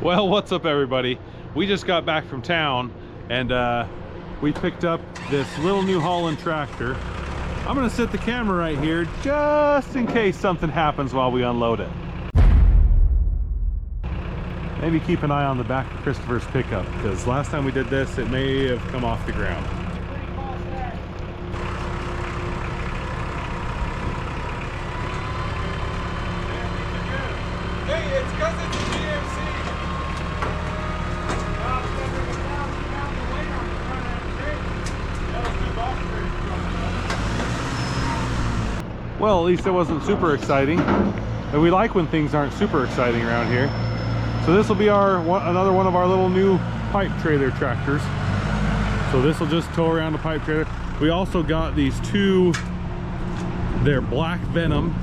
Well, what's up everybody? We just got back from town and we picked up this little new Holland tractor. I'm gonna set the camera right here just in case something happens while we unload it. Maybe keep an eye on the back of Christopher's pickup, because last time we did this, it may have come off the ground. Hey, it's because it's a GMC. Well, at least it wasn't super exciting. And we like when things aren't super exciting around here. So this will be another one of our little new pipe trailer tractors. So this will just tow around a pipe trailer. We also got these two, they're Black Venom.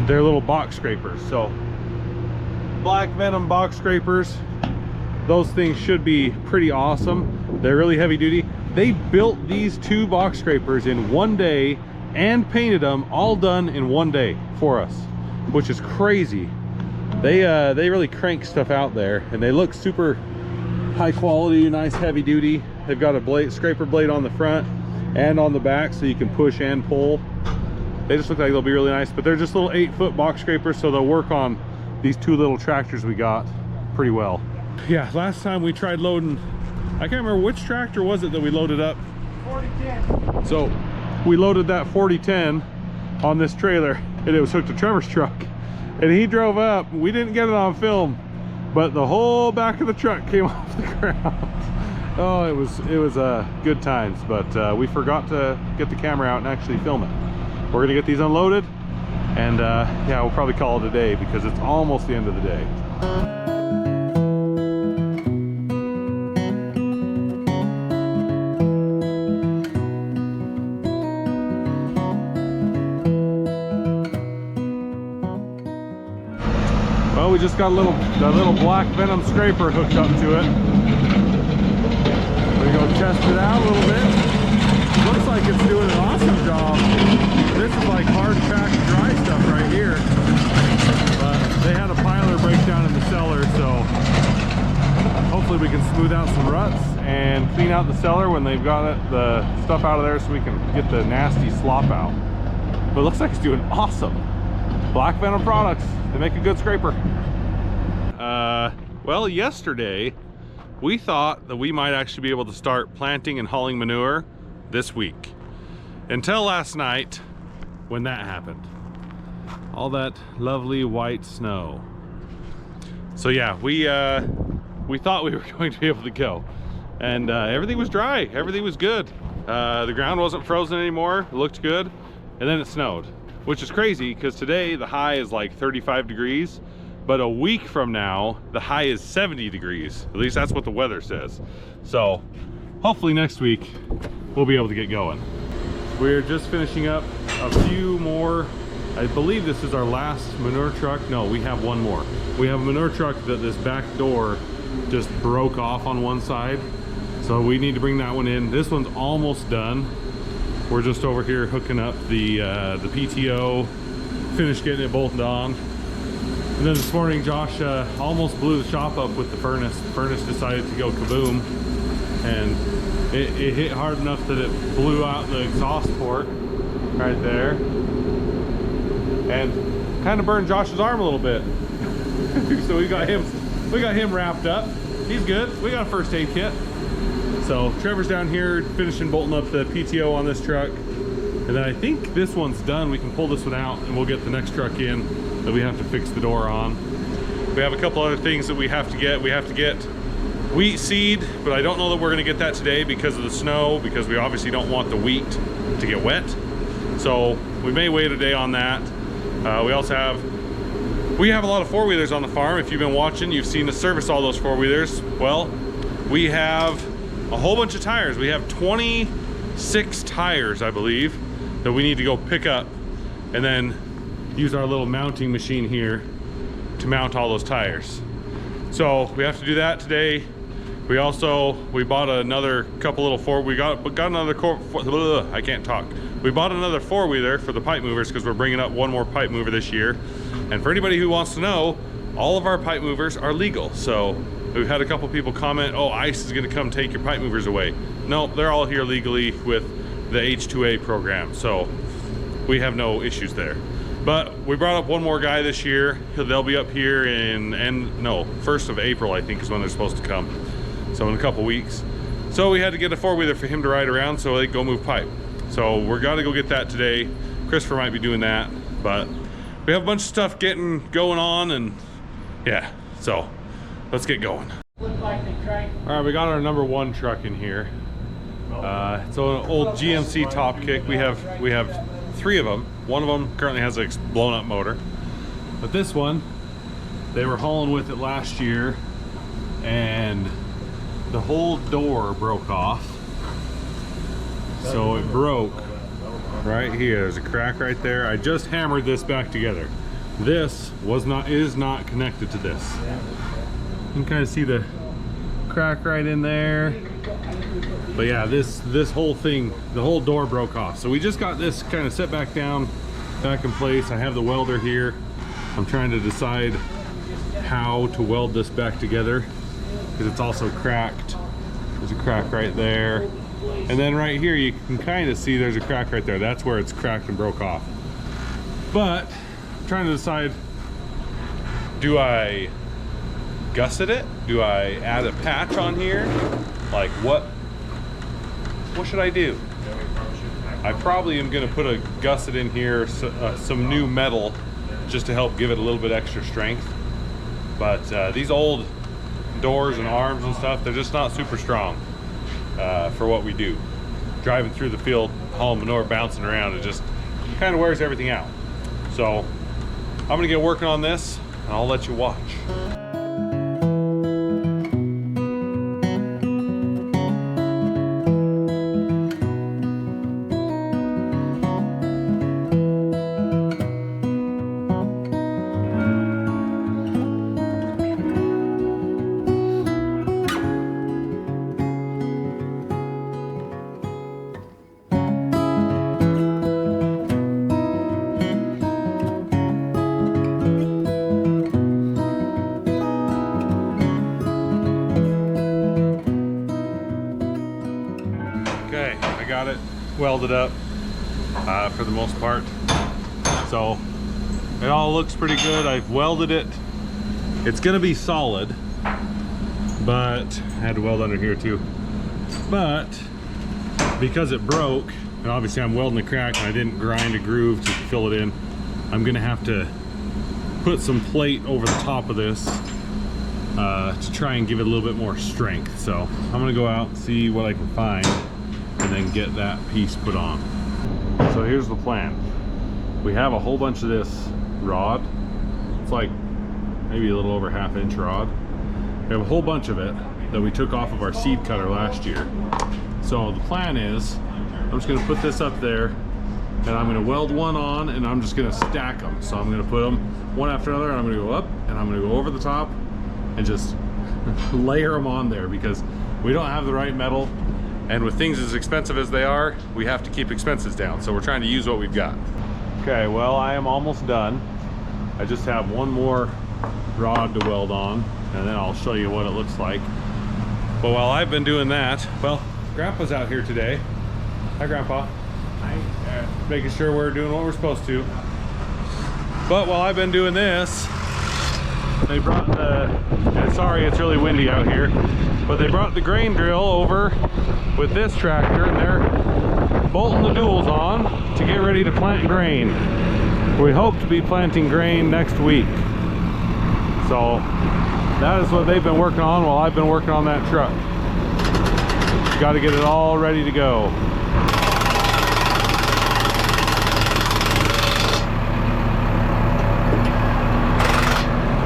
They're little box scrapers. So Black Venom box scrapers. Those things should be pretty awesome. They're really heavy duty. They built these two box scrapers in one day and painted them, all done in one day for us, which is crazy. They really crank stuff out there, and they look super high quality, nice heavy duty. They've got a scraper blade on the front and on the back, so you can push and pull. They just look like they'll be really nice, but they're just little 8-foot box scrapers, so they'll work on these two little tractors we got pretty well. Yeah, last time we tried loading, I can't remember which tractor was it that we loaded up. 4010. So we loaded that 4010 on this trailer, and it was hooked to Trevor's truck, and he drove up. We didn't get it on film, but the whole back of the truck came off the ground. Oh, it was good times, but we forgot to get the camera out and actually film it. We're gonna get these unloaded, and yeah, we'll probably call it a day because it's almost the end of the day. Well, we just got the little Black Venom scraper hooked up to it. We're gonna test it out a little bit. Looks like it's doing an awesome job. This is like hard packed dry stuff right here. But they had a piler breakdown in the cellar, so hopefully we can smooth out some ruts and clean out the cellar when they've got the stuff out of there, so we can get the nasty slop out. But it looks like it's doing awesome. Black Venom products, they make a good scraper. Well, yesterday we thought that we might actually be able to start planting and hauling manure this week, until last night when that happened. All that lovely white snow. So yeah, we thought we were going to be able to go, and everything was dry, everything was good. The ground wasn't frozen anymore, it looked good, and then it snowed, which is crazy because today the high is like 35 degrees, but a week from now the high is 70 degrees. At least that's what the weather says. So hopefully next week we'll be able to get going. We're just finishing up a few more. I believe this is our last manure truck. No, we have one more. We have a manure truck that this back door just broke off on one side, so we need to bring that one in. This one's almost done. We're just over here hooking up the PTO, finished getting it bolted on. And then this morning, Josh almost blew the shop up with the furnace. The furnace decided to go kaboom, and it hit hard enough that it blew out the exhaust port right there, and kind of burned Josh's arm a little bit. So we got him wrapped up. He's good. We got a first aid kit. So Trevor's down here finishing bolting up the PTO on this truck, and then I think this one's done. We can pull this one out and we'll get the next truck in that we have to fix the door on. We have a couple other things that we have to get. We have to get wheat seed, but I don't know that we're going to get that today because of the snow, because we obviously don't want the wheat to get wet. So we may wait a day on that. We have a lot of four-wheelers on the farm. If you've been watching, you've seen us service all those four-wheelers. Well, we have a whole bunch of tires. We have 26 tires, I believe, that we need to go pick up and then use our little mounting machine here to mount all those tires. So we have to do that today. We bought another couple little we got another I can't talk. We bought another four-wheeler for the pipe movers because we're bringing up one more pipe mover this year. And for anybody who wants to know, all of our pipe movers are legal. So we've had a couple people comment, oh, ICE is gonna come take your pipe movers away. No, they're all here legally with the H2A program. So we have no issues there. But we brought up one more guy this year. They'll be up here in, 1st of April, I think is when they're supposed to come. So in a couple weeks. So we had to get a four-wheeler for him to ride around so they can go move pipe. So we're gonna go get that today. Christopher might be doing that, but we have a bunch of stuff going on, and yeah, so let's get going. All right, we got our number one truck in here. It's an old GMC top kick. We have 3 of them. One of them currently has a blown up motor, but this one, they were hauling with it last year, and the whole door broke off. So it broke right here. There's a crack right there. I just hammered this back together. This is not connected to this. You can kind of see the crack right in there. But yeah, this whole thing, the whole door broke off. So we just got this kind of set back down, back in place. I have the welder here. I'm trying to decide how to weld this back together because it's also cracked. There's a crack right there. And then right here, you can kind of see there's a crack right there. That's where it's cracked and broke off. But I'm trying to decide, do I gusset it? Do I add a patch on here? Like what should I do? I probably am gonna put a gusset in here, some new metal, just to help give it a little bit extra strength. But these old doors and arms and stuff, they're just not super strong for what we do. Driving through the field, hauling manure, bouncing around, it just kind of wears everything out. So I'm gonna get working on this and I'll let you watch. Got it welded up for the most part, so it all looks pretty good. I've welded it. It's gonna be solid, but I had to weld under here too. But because it broke, and obviously I'm welding the crack and I didn't grind a groove to fill it in, I'm gonna have to put some plate over the top of this to try and give it a little bit more strength. So I'm gonna go out and see what I can find and then get that piece put on. So here's the plan. We have a whole bunch of this rod. It's like maybe a little over ½ inch rod. We have a whole bunch of it that we took off of our seed cutter last year. So the plan is, I'm just gonna put this up there and I'm gonna weld one on and I'm just gonna stack them. So I'm gonna put them one after another and I'm gonna go up and I'm gonna go over the top and just layer them on there because we don't have the right metal. And with things as expensive as they are, we have to keep expenses down. So we're trying to use what we've got. Okay, well, I am almost done. I just have one more rod to weld on, and then I'll show you what it looks like. But while I've been doing that, well, Grandpa's out here today. Hi, Grandpa. Hi. Making sure we're doing what we're supposed to. But while I've been doing this, they brought and sorry, it's really windy out here, but they brought the grain drill over with this tractor and they're bolting the duals on to get ready to plant grain. We hope to be planting grain next week. So that is what they've been working on while I've been working on that truck. Got to get it all ready to go.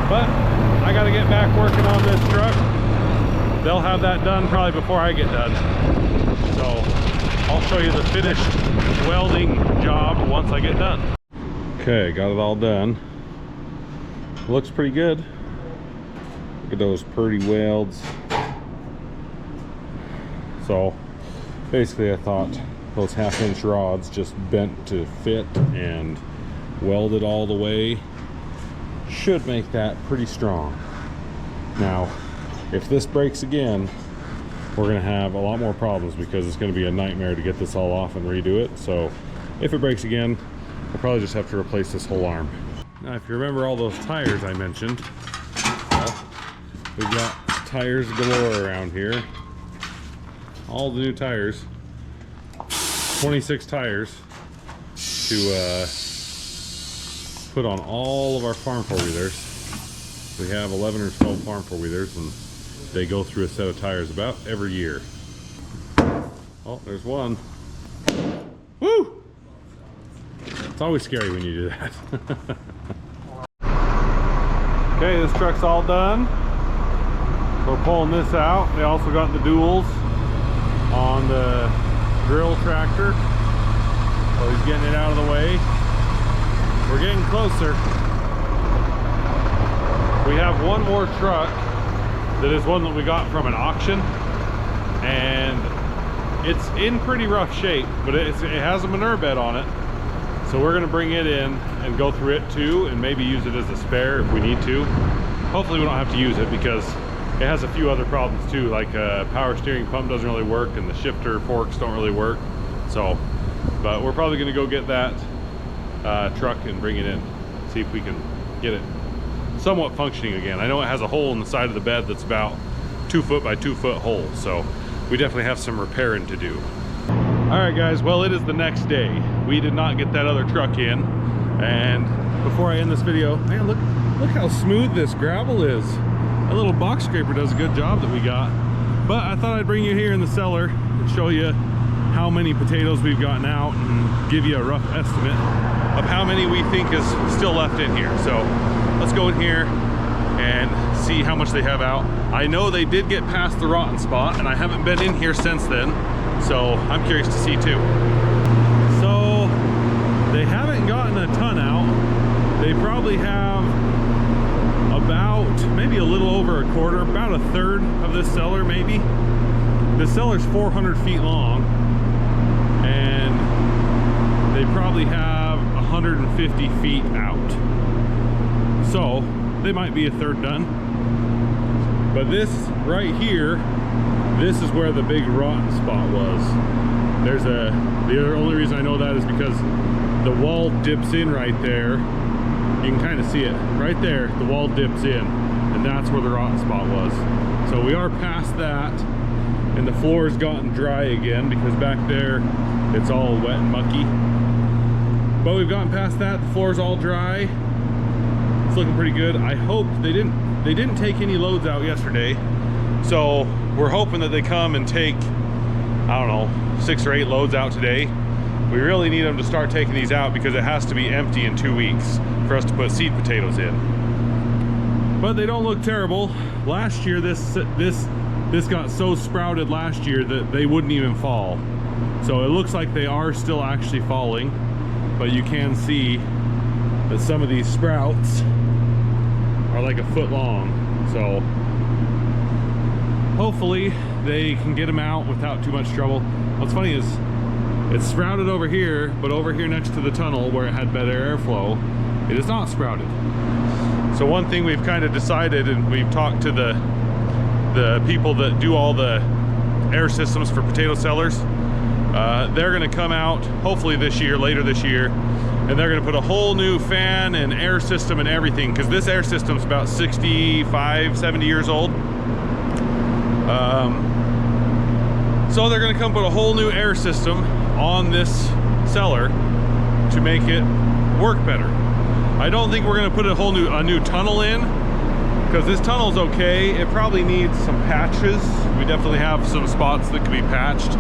But I got to get back working on this truck. They'll have that done probably before I get done. So I'll show you the finished welding job once I get done. Okay, got it all done. Looks pretty good. Look at those pretty welds. So basically I thought those ½ inch rods just bent to fit and welded all the way should make that pretty strong. Now, if this breaks again, we're gonna have a lot more problems because it's gonna be a nightmare to get this all off and redo it. So if it breaks again, we'll probably just have to replace this whole arm. Now, if you remember all those tires I mentioned, well, we've got tires galore around here. All the new tires, 26 tires to put on all of our farm four-wheelers. We have 11 or 12 farm four-wheelers, and they go through a set of tires about every year. Oh, there's one. Woo! It's always scary when you do that. Okay, this truck's all done. We're pulling this out. They also got the duals on the drill tractor. So he's getting it out of the way. We're getting closer. We have one more truck that is one that we got from an auction, and it's in pretty rough shape, but it has a manure bed on it. So we're gonna bring it in and go through it too, and maybe use it as a spare if we need to. Hopefully we don't have to use it because it has a few other problems too, like power steering pump doesn't really work and the shifter forks don't really work. So, but we're probably gonna go get that truck and bring it in, see if we can get it somewhat functioning again. I know it has a hole in the side of the bed that's about 2 foot by 2 foot hole, so we definitely have some repairing to do. All right guys, well, it is the next day. We did not get that other truck in, and before I end this video, man, look how smooth this gravel is. That little box scraper does a good job that we got. But I thought I'd bring you here in the cellar and show you how many potatoes we've gotten out and give you a rough estimate of how many we think is still left in here. So let's go in here and see how much they have out. I know they did get past the rotten spot, and I haven't been in here since then, so I'm curious to see too. So they haven't gotten a ton out. They probably have about maybe a little over a quarter, about a third of this cellar maybe. The cellar's 400 feet long, and they probably have 150 feet out. So they might be a third done. But this right here, this is where the big rotten spot was. The only reason I know that is because the wall dips in right there. You can kind of see it right there. The wall dips in, and that's where the rotten spot was. So we are past that, and the floor's gotten dry again because back there it's all wet and mucky. But we've gotten past that. The floor's all dry. It's looking pretty good. I hope they didn't take any loads out yesterday, so we're hoping that they come and take, I don't know, 6 or 8 loads out today. We really need them to start taking these out because it has to be empty in 2 weeks for us to put seed potatoes in. But they don't look terrible. Last year this got so sprouted last year that they wouldn't even fall. So it looks like they are still actually falling, but you can see that some of these sprouts are like a foot long. So hopefully they can get them out without too much trouble. What's funny is it's sprouted over here, but over here next to the tunnel where it had better airflow, it is not sprouted. So one thing we've kind of decided, and we've talked to the people that do all the air systems for potato cellars, they're gonna come out hopefully this year, later this year, and they're gonna put a whole new fan and air system and everything, because this air system's about 65, 70 years old. So they're gonna come put a whole new air system on this cellar to make it work better. I don't think we're gonna put a new tunnel in, because this tunnel's okay. It probably needs some patches. We definitely have some spots that could be patched,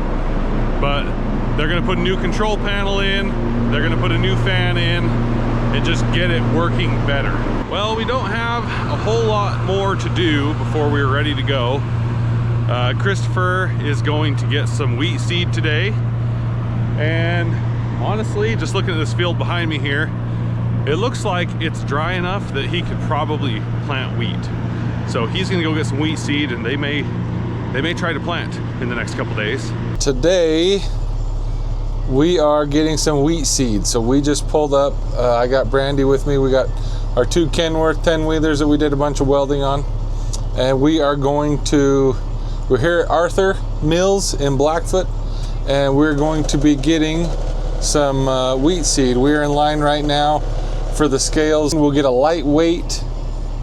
but they're gonna put a new control panel in, they're gonna put a new fan in, and just get it working better. Well, we don't have a whole lot more to do before we're ready to go. Christopher is going to get some wheat seed today, and honestly, just looking at this field behind me here, it looks like it's dry enough that he could probably plant wheat. So he's gonna go get some wheat seed, and they may try to plant in the next couple days. Today we are getting some wheat seed. So we just pulled up, I got Brandy with me, we got our 2 Kenworth 10-wheelers that we did a bunch of welding on. And we are going to, we're here at Arthur Mills in Blackfoot, and we're going to be getting some wheat seed. We're in line right now for the scales. We'll get a light weight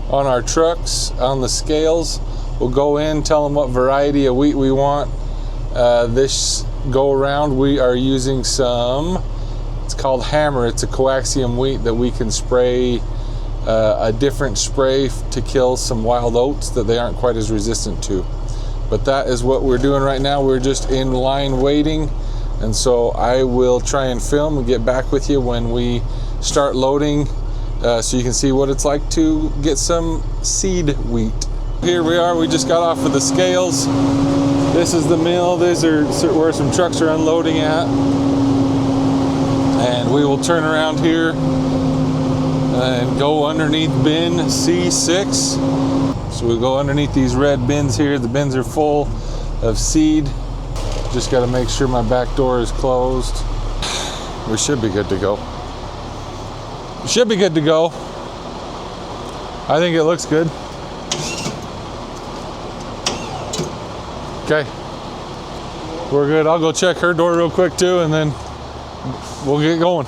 on our trucks on the scales. We'll go in, tell them what variety of wheat we want. This go around we are using some, it's called Hammer. It's a coaxium wheat that we can spray a different spray to kill some wild oats that they aren't quite as resistant to. But that is what we're doing right now. We're just in line waiting, and so I will try and film and get back with you when we start loading, so you can see what it's like to get some seed wheat. Here we are, we just got off of the scales. This is the mill. These are where some trucks are unloading at, and we will turn around here and go underneath bin C6. So we go underneath these red bins here. The bins are full of seed. Just got to make sure my back door is closed. We should be good to go. We should be good to go. I think it looks good. Okay, we're good. I'll go check her door real quick too, and then we'll get going.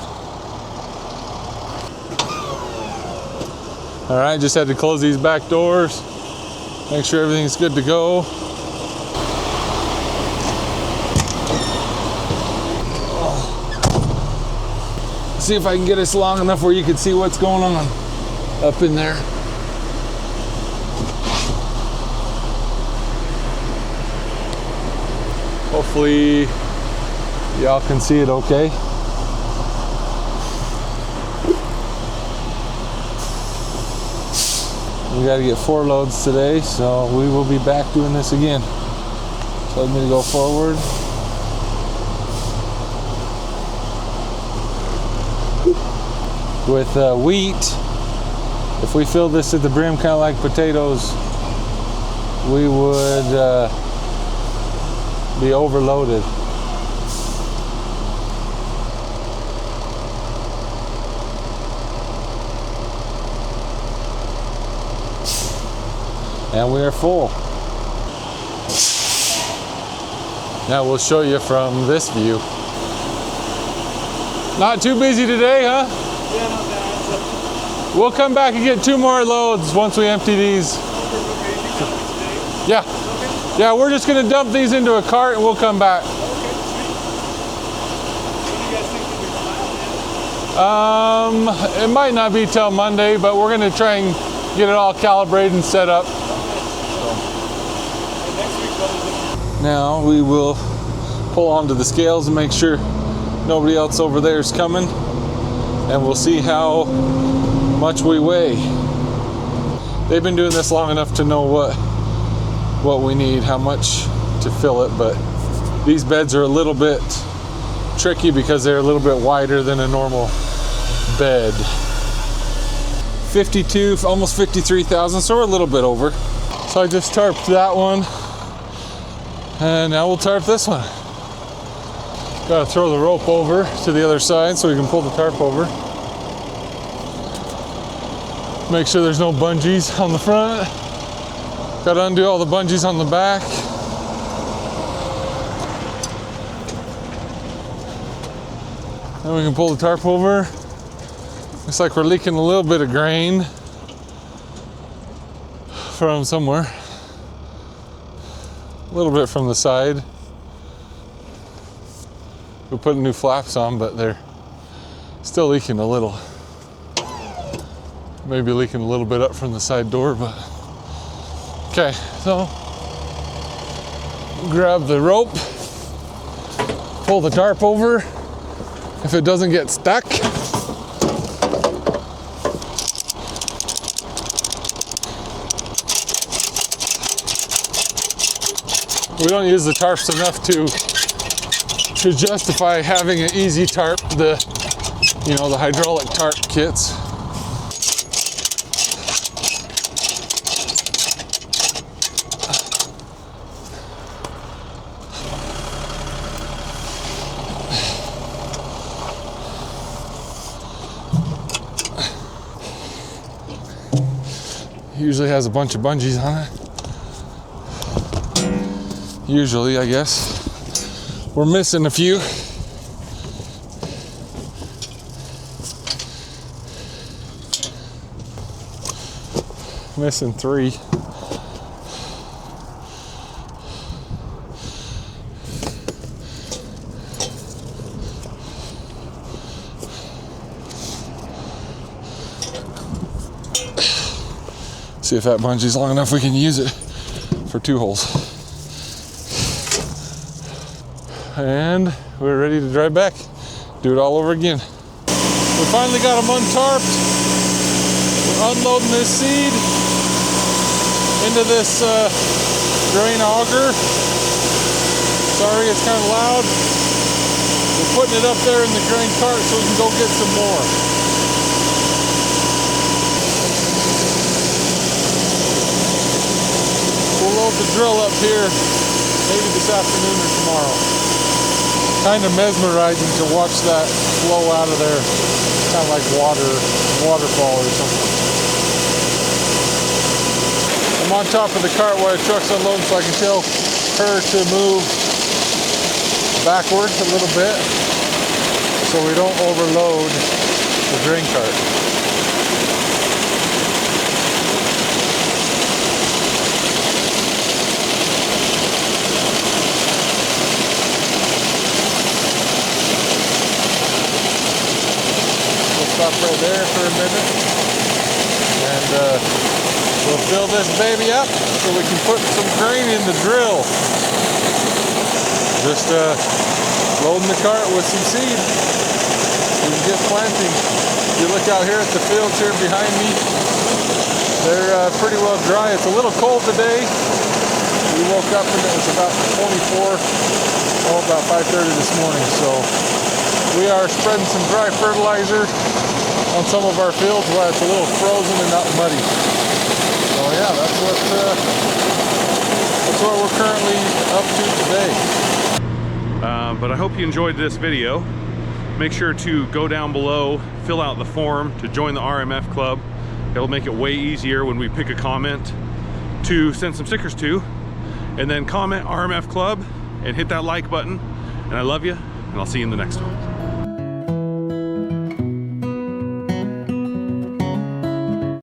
All right, just had to close these back doors, make sure everything's good to go. See if I can get us long enough where you can see what's going on up in there. Hopefully y'all can see it okay. We got to get 4 loads today, so we will be back doing this again. So let me go forward. With wheat, if we fill this at the brim kind of like potatoes, we would be overloaded. And we are full. Now we'll show you from this view. Not too busy today, huh? Yeah, not bad. We'll come back and get 2 more loads once we empty these. Yeah. Okay. Yeah, we're just gonna dump these into a cart and we'll come back. Okay, sweet. When do you guys think you'll be compiling it? It might not be till Monday, but we're gonna try and get it all calibrated and set up. Now we will pull onto the scales and make sure nobody else over there is coming, and we'll see how much we weigh. They've been doing this long enough to know what we need, how much to fill it, but these beds are a little bit tricky because they're a little bit wider than a normal bed. 52, almost 53,000, so we're a little bit over. So I just tarped that one, and now we'll tarp this one. Gotta throw the rope over to the other side so we can pull the tarp over. Make sure there's no bungees on the front. Gotta undo all the bungees on the back. Then we can pull the tarp over. Looks like we're leaking a little bit of grain from somewhere. A little bit from the side. We put new flaps on, but they're still leaking a little. Maybe leaking a little bit up from the side door, but okay, so grab the rope, pull the tarp over. If it doesn't get stuck, we don't use the tarps enough to justify having an easy tarp, the hydraulic tarp kits. Usually has a bunch of bungees on it. Usually, I guess. We're missing a few. Missing 3. See if that bungee's long enough we can use it for 2 holes. And we're ready to drive back. Do it all over again. We finally got them untarped. We're unloading this seed into this grain auger. Sorry, it's kind of loud. We're putting it up there in the grain cart so we can go get some more. We'll load the drill up here maybe this afternoon or tomorrow. Kind of mesmerizing to watch that flow out of there. Kind of like waterfall or something. I'm on top of the cart while the truck's unloading so I can tell her to move backwards a little bit so we don't overload the grain cart. Stop right there for a minute and we'll fill this baby up so we can put some grain in the drill. Just loading the cart with some seed so we can get planting. You look out here at the fields here behind me, they're pretty well dry. It's a little cold today. We woke up and it was about about 5:30 this morning, so we are spreading some dry fertilizer on some of our fields while it's a little frozen and not muddy. So yeah, that's what we're currently up to today. But I hope you enjoyed this video. Make sure to go down below, fill out the form to join the RMF club. It'll make it way easier when we pick a comment to send some stickers to. And then comment RMF club and hit that like button. And I love you, and I'll see you in the next one.